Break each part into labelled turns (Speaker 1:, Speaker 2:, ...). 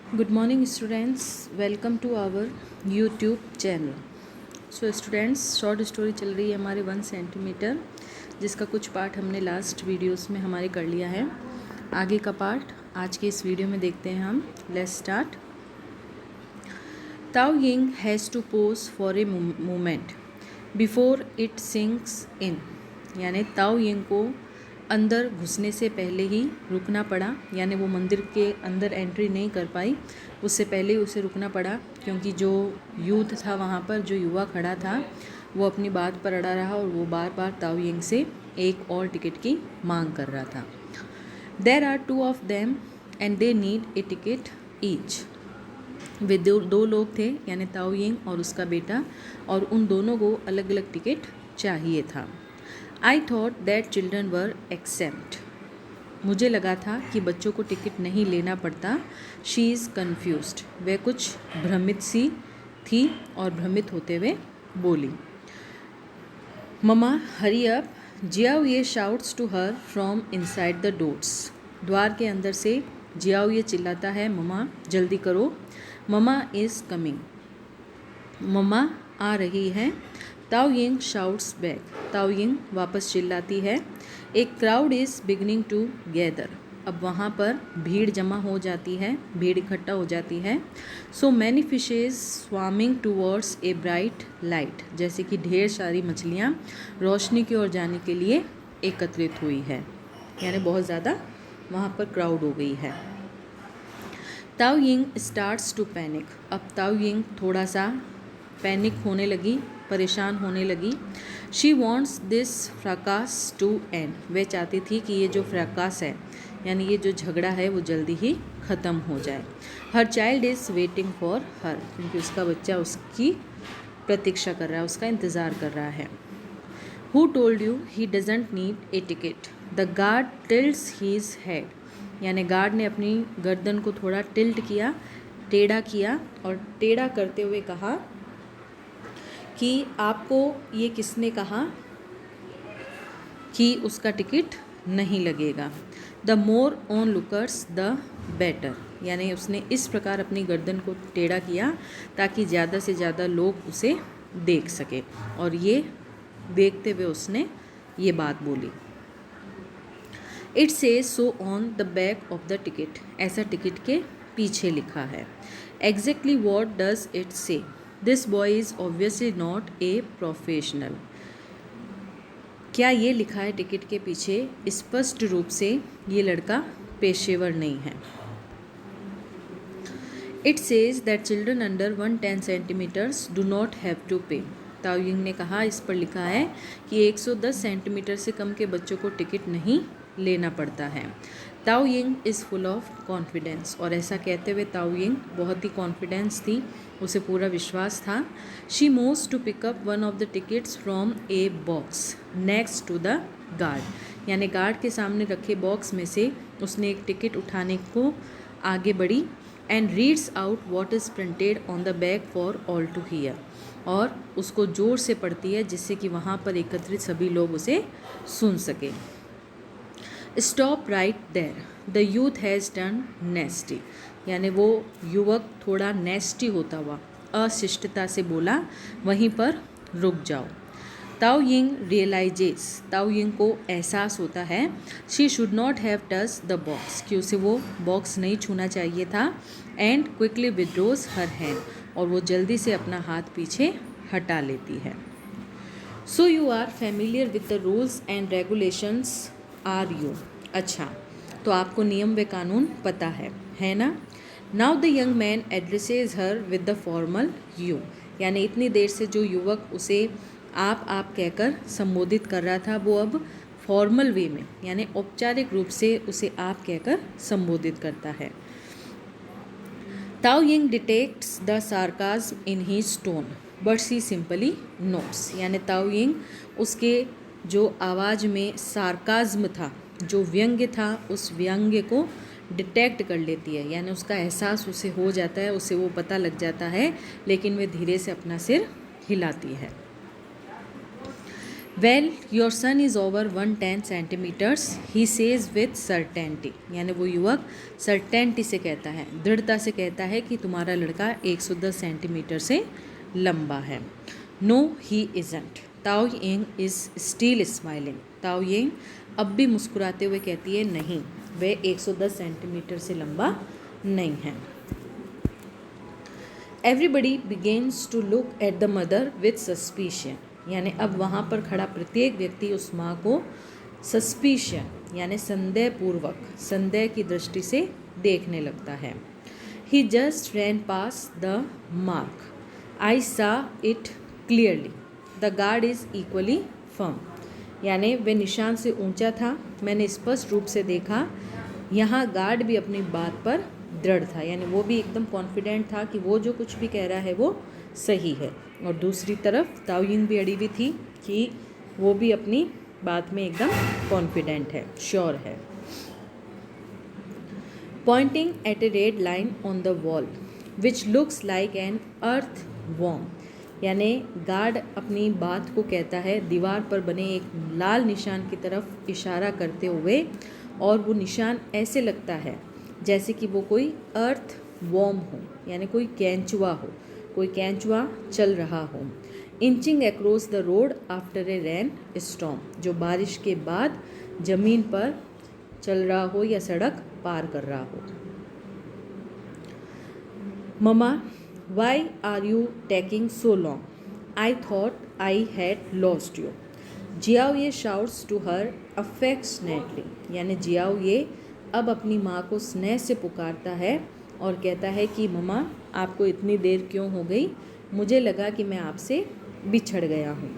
Speaker 1: Good morning students, welcome to our YouTube channel. So students, short story चल रही है हमारे 1 सेंटीमीटर, जिसका कुछ पार्ट हमने लास्ट वीडियोस में हमारे कर लिया है। आगे का पार्ट आज के इस वीडियो में देखते हैं हम। Let's start. Tao Ying has to pose for a moment before it sinks in, यानी ताओ यिंग को अंदर घुसने से पहले ही रुकना पड़ा, यानी वो मंदिर के अंदर एंट्री नहीं कर पाई, उससे पहले ही उसे रुकना पड़ा, क्योंकि जो यूथ था वहाँ पर, जो युवा खड़ा था, वो अपनी बात पर अड़ा रहा और वो बार बार ताओ यिंग से एक और टिकट की मांग कर रहा था। There are 2 of them and they need a ticket each. वे दो लोग थे, यानी ताओ यिंग और उसका बेटा, और उन दोनों को अलग अलग टिकट चाहिए था। I thought that children were except, मुझे लगा था कि बच्चों को टिकट नहीं लेना पड़ता। शी इज़ कन्फ्यूज्ड, वह कुछ भ्रमित सी थी और भ्रमित होते हुए बोली, mama hurry up, Xiao Ye shouts to her from inside the doors. द्वार के अंदर से जियाओ ये चिल्लाता है, ममा जल्दी करो, ममा इज़ कमिंग, मम्मा आ रही है। Tao Ying shouts back, Tao Ying वापस चिल्लाती है। एक crowd is beginning to gather, अब वहाँ पर भीड़ जमा हो जाती है, भीड़ इकट्ठा हो जाती है। So many fishes swimming towards a bright light, जैसे कि ढेर सारी मछलियाँ रोशनी की ओर जाने के लिए एकत्रित हुई है, यानी बहुत ज़्यादा वहाँ पर क्राउड हो गई है। Tao Ying starts to panic, अब ताओ यिंग थोड़ा सा पैनिक होने लगी, परेशान होने लगी। She wants this fracas to end, वह चाहती थी कि ये जो फ्रैकास है, यानी ये जो झगड़ा है, वो जल्दी ही ख़त्म हो जाए। Her child is waiting for her, क्योंकि उसका बच्चा उसकी प्रतीक्षा कर रहा है, उसका इंतज़ार कर रहा है। Who told you he doesn't need a ticket, the guard tilts his head, यानी गार्ड ने अपनी गर्दन को थोड़ा टिल्ट किया, टेढ़ा किया, और टेढ़ा करते हुए कहा कि आपको ये किसने कहा कि उसका टिकट नहीं लगेगा। The more on lookers the better, यानी उसने इस प्रकार अपनी गर्दन को टेढ़ा किया ताकि ज़्यादा से ज़्यादा लोग उसे देख सके, और ये देखते हुए उसने ये बात बोली। It says so on the back of the ticket, ऐसा टिकट के पीछे लिखा है। एग्जैक्टली वॉट डज इट से, this boy is obviously not a professional, क्या ये लिखा है टिकट के पीछे? स्पष्ट रूप से ये लड़का पेशेवर नहीं है। It says that children under 110 centimetres do not have to pay, Tao Ying ने कहा, इस पर लिखा है कि 110 सेंटीमीटर से कम के बच्चों को टिकट नहीं लेना पड़ता है। Tao Ying is full of confidence, और ऐसा कहते हुए ताओ यिंग बहुत ही कॉन्फिडेंस थी, उसे पूरा विश्वास था। She moves to pick up one of the tickets from a box next to the guard, यानी गार्ड के सामने रखे बॉक्स में से उसने एक टिकट उठाने को आगे बढ़ी। And reads out what is printed on the bag for all to hear, और उसको ज़ोर से पढ़ती है जिससे कि वहाँ पर एकत्रित सभी लोग उसे सुन सकें। Stop right there, the youth has turn nasty, यानी वो युवक थोड़ा नेस्टी होता हुआ अशिष्टता से बोला, वहीं पर रुक जाओ। ताओ यिंग रियलाइजेस, ताओ यिंग को एहसास होता है, she should not have touch the box, कि उसे वो बॉक्स नहीं छूना चाहिए था। एंड क्विकली विड्रोज हर हैंड, और वो जल्दी से अपना हाथ पीछे हटा लेती है। So you are familiar with the rules and regulations are you, अच्छा तो आपको नियम व कानून पता है ना। Now the young man addresses her with the formal you, यानी इतनी देर से जो युवक उसे आप कहकर संबोधित कर रहा था, वो अब फॉर्मल वे में, यानी औपचारिक रूप से उसे आप कहकर संबोधित करता है। Tao Ying detects the sarcasm in his tone but she simply notes, यानी ताओ यिंग उसके जो आवाज़ में सार्काज्म था, जो व्यंग्य था, उस व्यंग्य को डिटेक्ट कर लेती है, यानी उसका एहसास उसे हो जाता है, उसे वो पता लग जाता है, लेकिन वह धीरे से अपना सिर हिलाती है। Well your son is over 110 centimetres he says with certainty, यानी वो युवक सर्टेनिटी से कहता है, दृढ़ता से कहता है कि तुम्हारा लड़का 110 सेंटीमीटर से लंबा है। No he isn't, Tao Ying is still smiling, Tao Ying अब भी मुस्कुराते हुए कहती है नहीं, वह 110 सेंटीमीटर से लंबा नहीं है। Everybody begins to look at the mother with suspicion, यानी अब वहाँ पर खड़ा प्रत्येक व्यक्ति उस माँ को सस्पिशन यानी संदेहपूर्वक, संदेह की दृष्टि से देखने लगता है। He just ran pass the mark, I saw it clearly, the guard is equally firm, यानी वह निशान से ऊंचा था, मैंने स्पष्ट रूप से देखा। यहाँ गार्ड भी अपनी बात पर दृढ़ था, यानी वो भी एकदम कॉन्फिडेंट था कि वो जो कुछ भी कह रहा है वो सही है। और दूसरी तरफ ताओ यिंग भी अड़ी हुई थी कि वो भी अपनी बात में एकदम कॉन्फिडेंट है, श्योर है। Pointing at a red line on the wall which looks like an earthworm, यानी गार्ड अपनी बात को कहता है दीवार पर बने एक लाल निशान की तरफ इशारा करते हुए, और वो निशान ऐसे लगता है जैसे कि वो कोई अर्थ वॉर्म हो, यानी कोई केंचुआ हो, कोई केंचुआ चल रहा हो। Inching across the road after a rain storm, जो बारिश के बाद जमीन पर चल रहा हो या सड़क पार कर रहा हो। Mama why are you taking so long, I thought I had lost you, Xiao Ye shouts to her affectionately, यानी जियाओ ये अब अपनी माँ को स्नेह से पुकारता है और कहता है कि ममा आपको इतनी देर क्यों हो गई, मुझे लगा कि मैं आपसे बिछड़ गया हूँ।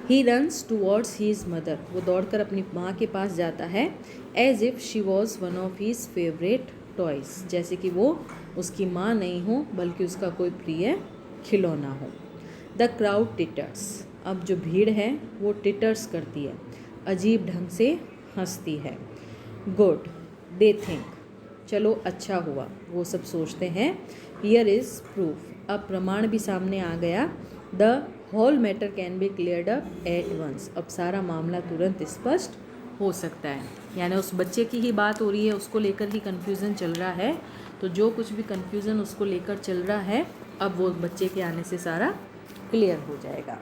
Speaker 1: He runs towards his mother, वो दौड़कर अपनी माँ के पास जाता है, as if she was one of his favourite toys, जैसे कि वो उसकी माँ नहीं हो बल्कि उसका कोई प्रिय खिलौना हो। द क्राउड टिटर्स, अब जो भीड़ है वो टिटर्स करती है, अजीब ढंग से हंसती है। गुड दे थिंक, चलो अच्छा हुआ, वो सब सोचते हैं। हियर इज़ प्रूफ, अब प्रमाण भी सामने आ गया। The whole matter can be cleared up at once, अब सारा मामला तुरंत स्पष्ट हो सकता है, यानी उस बच्चे की ही बात हो रही है, उसको लेकर ही कन्फ्यूज़न चल रहा है, तो जो कुछ भी कन्फ्यूज़न उसको लेकर चल रहा है अब वो बच्चे के आने से सारा क्लियर हो जाएगा।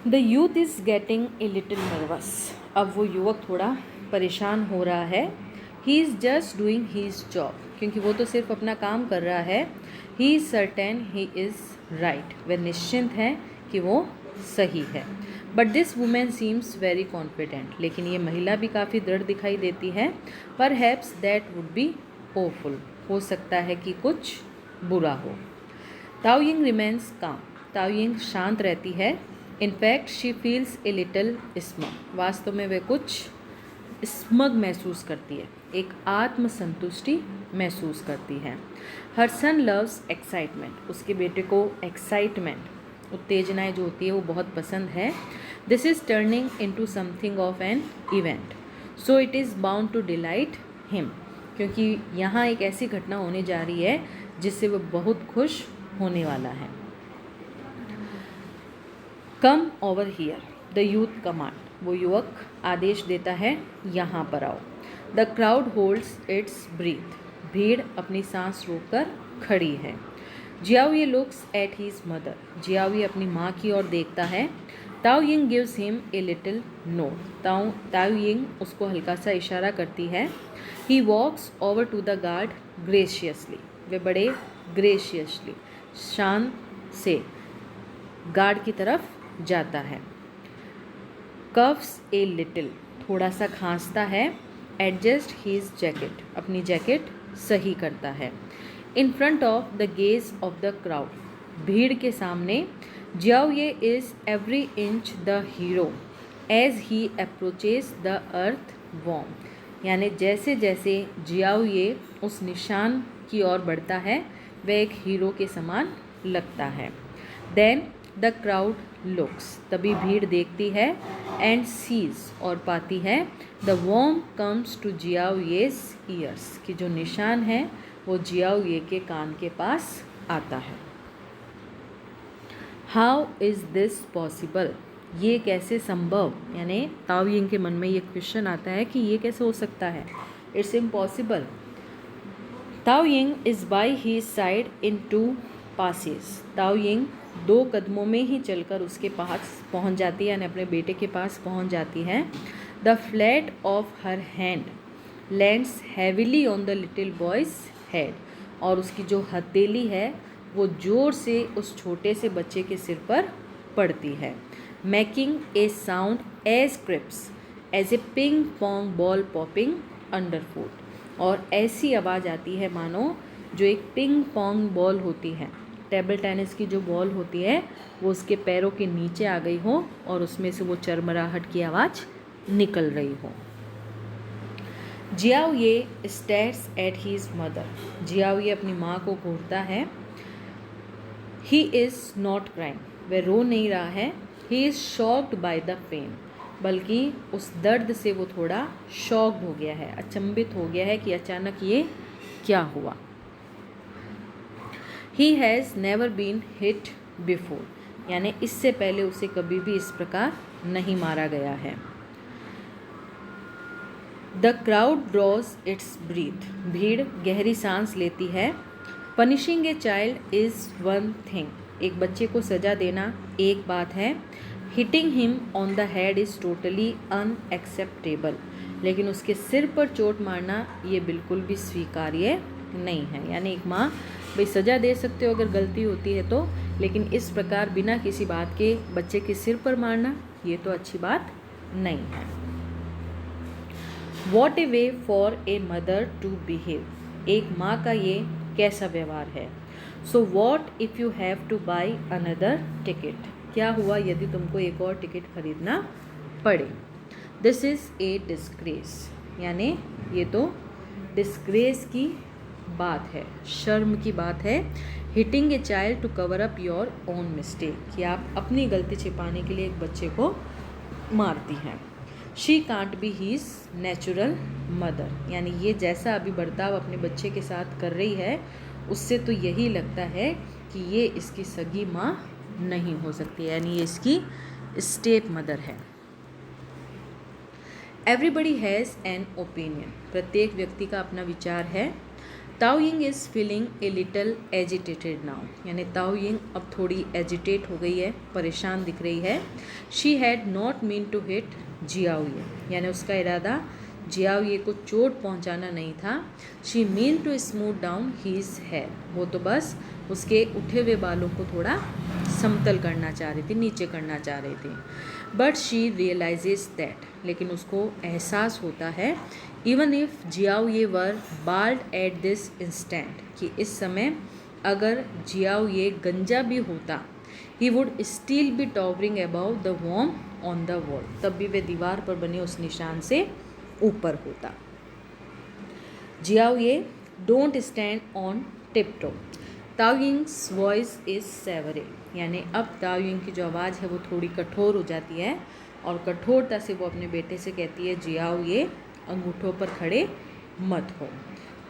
Speaker 1: The youth is getting a little nervous, अब वो युवक थोड़ा परेशान हो रहा है। He is just doing his job, क्योंकि वो तो सिर्फ अपना काम कर रहा है। He is certain he is right, वह निश्चिंत है कि वो सही है। But this women seems very confident, लेकिन ये महिला भी काफ़ी दृढ़ दिखाई देती है। पर HEPS that would be hopeful, हो सकता है कि कुछ बुरा हो। ताओ यिंग रिमेन्स काम, ताओ यिंग शांत रहती है। In fact she feels a little smug, वास्तव में वे कुछ स्मग महसूस करती है, एक आत्मसंतुष्टि महसूस करती है। हर सन लव्स एक्साइटमेंट, उसके बेटे को एक्साइटमेंट, उत्तेजनाएं जो होती है वो बहुत पसंद है। This is turning into something of an event, so it is bound to delight him, क्योंकि यहाँ एक ऐसी घटना होने जा रही है जिससे वह बहुत खुश होने वाला है। Come over here, the youth command, वो युवक आदेश देता है यहाँ पर आओ। The crowd holds its breath, भीड़ अपनी सांस रोककर खड़ी है। Xiao Ye looks at his mother, Xiao Ye अपनी माँ की ओर देखता है। Tao Ying gives him a little note, Tao Ying उसको हल्का सा इशारा करती है। He walks over to the guard graciously, वे बड़े ग्रेशियसली, शान से गार्ड की तरफ जाता है। कफ्स ए लिटिल, थोड़ा सा खांसता है। एडजस्ट हीज जैकेट, अपनी जैकेट सही करता है। In front of the gaze of the crowd, भीड़ के सामने, Xiao Ye is every inch the hero as he approaches the earthworm, यानी जैसे जैसे जियाओ ये उस निशान की ओर बढ़ता है वह एक हीरो के समान लगता है। देन द क्राउड लुक्स, तभी भीड़ देखती है। एंड सीज, और पाती है। The worm comes to Xiao Ye's ears, कि जो निशान है वो जियाओ ये के कान के पास आता है। हाउ इज़ दिस पॉसिबल, ये कैसे संभव, यानी ताओ यिंग के मन में ये क्वेश्चन आता है कि ये कैसे हो सकता है, it's impossible. Tao Ying is by his side in 2 passes। Tao Ying 2 कदमों में ही चलकर उसके पास पहुंच जाती है, यानी अपने बेटे के पास पहुंच जाती है। The flat of her hand lands heavily on the little boys head, और उसकी जो हथेली है वो ज़ोर से उस छोटे से बच्चे के सिर पर पड़ती है। Making a sound as crisp as a ping pong ball popping underfoot, और ऐसी आवाज़ आती है मानो जो एक पिंग पोंग बॉल होती है, टेबल टेनिस की जो बॉल होती है वो उसके पैरों के नीचे आ गई हो और उसमें से वो चरमराहट की आवाज़ निकल रही हो। Xiao Ye stares at his mother, Xiao Ye अपनी माँ को घूरता है। ही इज़ नॉट क्राइंग, वह रो नहीं रहा है। He is shocked by the pain, बल्कि उस दर्द से वो थोड़ा शॉक्ड हो गया है, अचंभित हो गया है कि अचानक ये क्या हुआ। He has never been hit before, यानी इससे पहले उसे कभी भी इस प्रकार नहीं मारा गया है। The crowd draws its breath, भीड़ गहरी सांस लेती है। Punishing a child is one thing, एक बच्चे को सज़ा देना एक बात है। Hitting him on the head is totally unacceptable, लेकिन उसके सिर पर चोट मारना ये बिल्कुल भी स्वीकार्य नहीं है। यानी एक माँ भाई सज़ा दे सकते हो अगर गलती होती है तो, लेकिन इस प्रकार बिना किसी बात के बच्चे के सिर पर मारना ये तो अच्छी बात नहीं है। What a way for a mother to behave, एक माँ का ये कैसा व्यवहार है। So what if you have to buy another ticket, क्या हुआ यदि तुमको एक और टिकट खरीदना पड़े। दिस इज़ ए डिस्ग्रेस, यानी ये तो डिस्ग्रेस की बात है, शर्म की बात है। Hitting a child to cover up your own mistake, कि आप अपनी गलती छिपाने के लिए एक बच्चे को मारती हैं। She can't be his natural mother, यानी ये जैसा अभी बर्ताव अपने बच्चे के साथ कर रही है उससे तो यही लगता है कि ये इसकी सगी माँ नहीं हो सकती, यानी ये इसकी स्टेप मदर है। एवरीबडी हैज़ एन ओपिनियन, प्रत्येक व्यक्ति का अपना विचार है। Tao Ying is feeling a little agitated now, यानी ताओ यिंग अब थोड़ी एजिटेट हो गई है, परेशान दिख रही है। She had not mean to hit Xiao Ye, यानी उसका इरादा जियाओ ये को चोट पहुंचाना नहीं था। She mean to smooth down his hair, वो तो बस उसके उठे हुए बालों को थोड़ा समतल करना चाह रही थी, नीचे करना चाह रही थी। बट शी रियलाइजेस दैट, लेकिन उसको एहसास होता है, even if Xiao Ye were bald at this instant, कि इस समय अगर जियाओ ये गंजा भी होता, he would still be towering above the worm on the wall, तब भी वह दीवार पर बने उस निशान से ऊपर होता। Xiao Ye don't stand on tiptoe, Tao Ying's voice is severe, यानी अब ताओ यिंग की जो आवाज़ है वो थोड़ी कठोर हो जाती है और कठोरता से वो अपने बेटे से कहती है, जियाओ ये अंगूठों पर खड़े मत हो।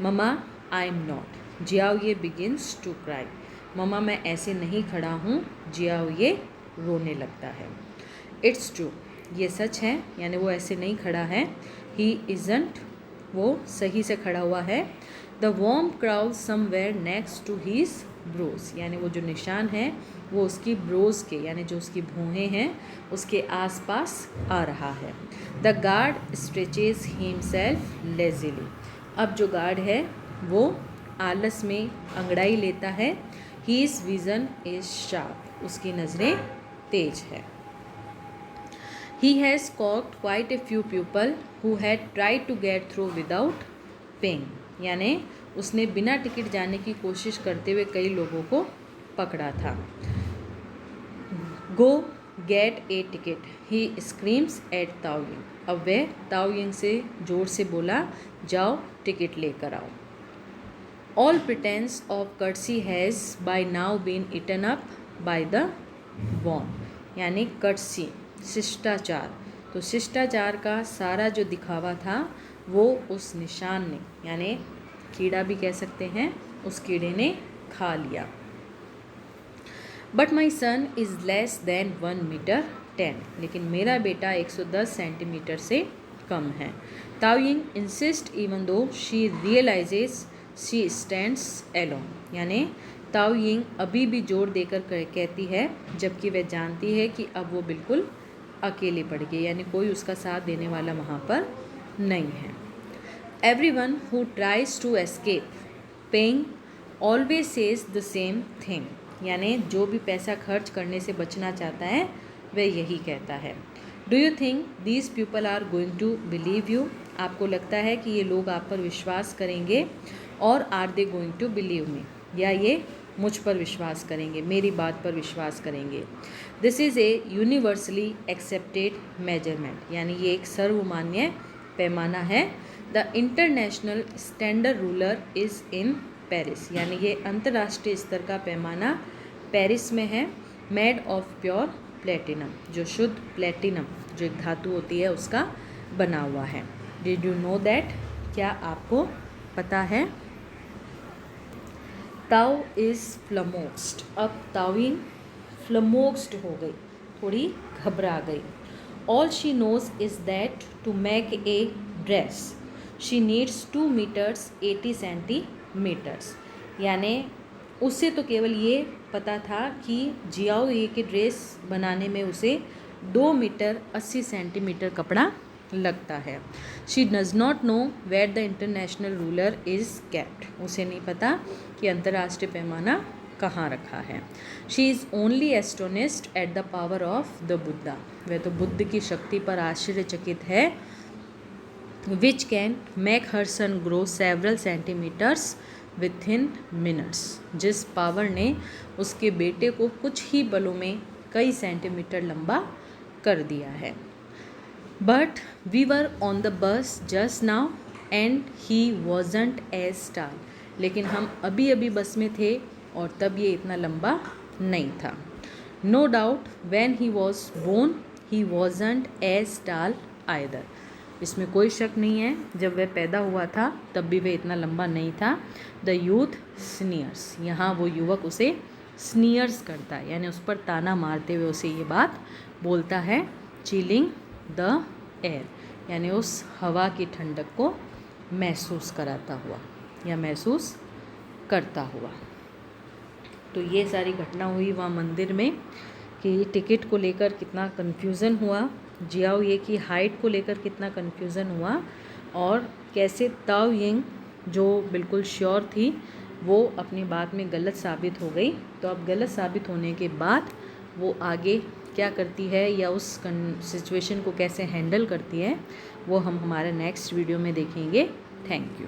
Speaker 1: Mama I am not, Xiao Ye begins to cry, mama मैं ऐसे नहीं खड़ा हूँ, जियाओ ये रोने लगता है। इट्स ट्रू, ये सच है, यानी वो ऐसे नहीं खड़ा है। ही इज़ंट, वो सही से खड़ा हुआ है। The warm crowd somewhere next to his brows, यानी वो जो निशान है वो उसकी ब्रोज के, यानी जो उसकी भौहें हैं उसके आसपास आ रहा है। द गार्ड स्ट्रेचेज हिमसेल्फ लेजिली, अब जो गार्ड है वो आलस में अंगड़ाई लेता है। हीज विजन इज शार्प, उसकी नज़रें तेज है। He has caught quite a few people who had tried to get through without paying, यानी उसने बिना टिकट जाने की कोशिश करते हुए कई लोगों को पकड़ा था। Go get a ticket, he screams at Tao Ying, अब वह ताओ यिंग से जोर से बोला, जाओ टिकट लेकर आओ। All pretense of courtesy has by now been eaten up by the worm, यानी courtesy शिष्टाचार, तो शिष्टाचार का सारा जो दिखावा था वो उस निशान ने, यानी कीड़ा भी कह सकते हैं, उस कीड़े ने खा लिया। But my son is less than 1 metre 10, लेकिन मेरा बेटा 110 सेंटीमीटर से कम है। Tao Ying insist even though she realises she stands alone, यानी ताओ यिंग अभी भी जोर देकर कहती है जबकि वह जानती है कि अब वो बिल्कुल अकेले पड़ गई, यानी कोई उसका साथ देने वाला वहाँ पर नहीं है। Everyone who tries to escape paying always says the same thing, यानी जो भी पैसा खर्च करने से बचना चाहता है वह यही कहता है। Do you think these people are going to believe you, आपको लगता है कि ये लोग आप पर विश्वास करेंगे, और are they going to believe me, या ये मुझ पर विश्वास करेंगे, मेरी बात पर विश्वास करेंगे। This is a universally accepted measurement, यानी ये एक सर्वमान्य पैमाना है। The international standard ruler is in Paris, यानी ये अंतर्राष्ट्रीय स्तर का पैमाना पेरिस में है। मेड ऑफ प्योर प्लेटिनम, जो शुद्ध प्लेटिनम जो एक धातु होती है उसका बना हुआ है। डिड यू नो दैट, क्या आपको पता है? ताओ इज़ फ्लमोक्स्ड, अब ताओइन फ्लमोक्स्ड हो गई, थोड़ी घबरा गई। All she knows is that to make a dress she needs 2 metres 80 centimetres, यानी उससे तो केवल ये पता था कि जियाओ ये की ड्रेस बनाने में उसे 2 मीटर 80 सेंटीमीटर कपड़ा लगता है। She does not know where the international ruler is kept, उसे नहीं पता कि अंतर्राष्ट्रीय पैमाना कहाँ रखा है। She is only astonished at the power of the Buddha, वह तो बुद्ध की शक्ति पर आश्चर्यचकित है। Which can make her son grow several centimetres within minutes, जिस पावर ने उसके बेटे को कुछ ही पलों में कई सेंटीमीटर लंबा कर दिया है। But we were on the bus just now and he wasn't as tall, लेकिन हम अभी अभी बस में थे और तब ये इतना लंबा नहीं था। No doubt when he was born he wasn't as tall either, इसमें कोई शक नहीं है जब वह पैदा हुआ था तब भी वह इतना लंबा नहीं था। द यूथ स्नीयर्स, यहाँ वो युवक उसे स्नीयर्स करता है, यानी उस पर ताना मारते हुए उसे ये बात बोलता है। चिलिंग द एयर, यानी उस हवा की ठंडक को महसूस कराता हुआ या महसूस करता हुआ। तो ये सारी घटना हुई वहाँ मंदिर में कि टिकट को लेकर कितना कन्फ्यूज़न हुआ, जियाओ ये की हाइट को लेकर कितना कन्फ्यूज़न हुआ, और कैसे ताओ यिंग जो बिल्कुल श्योर थी वो अपनी बात में गलत साबित हो गई। तो अब गलत साबित होने के बाद वो आगे क्या करती है या उस सिचुएशन को कैसे हैंडल करती है वो हम हमारे नेक्स्ट वीडियो में देखेंगे। Thank you.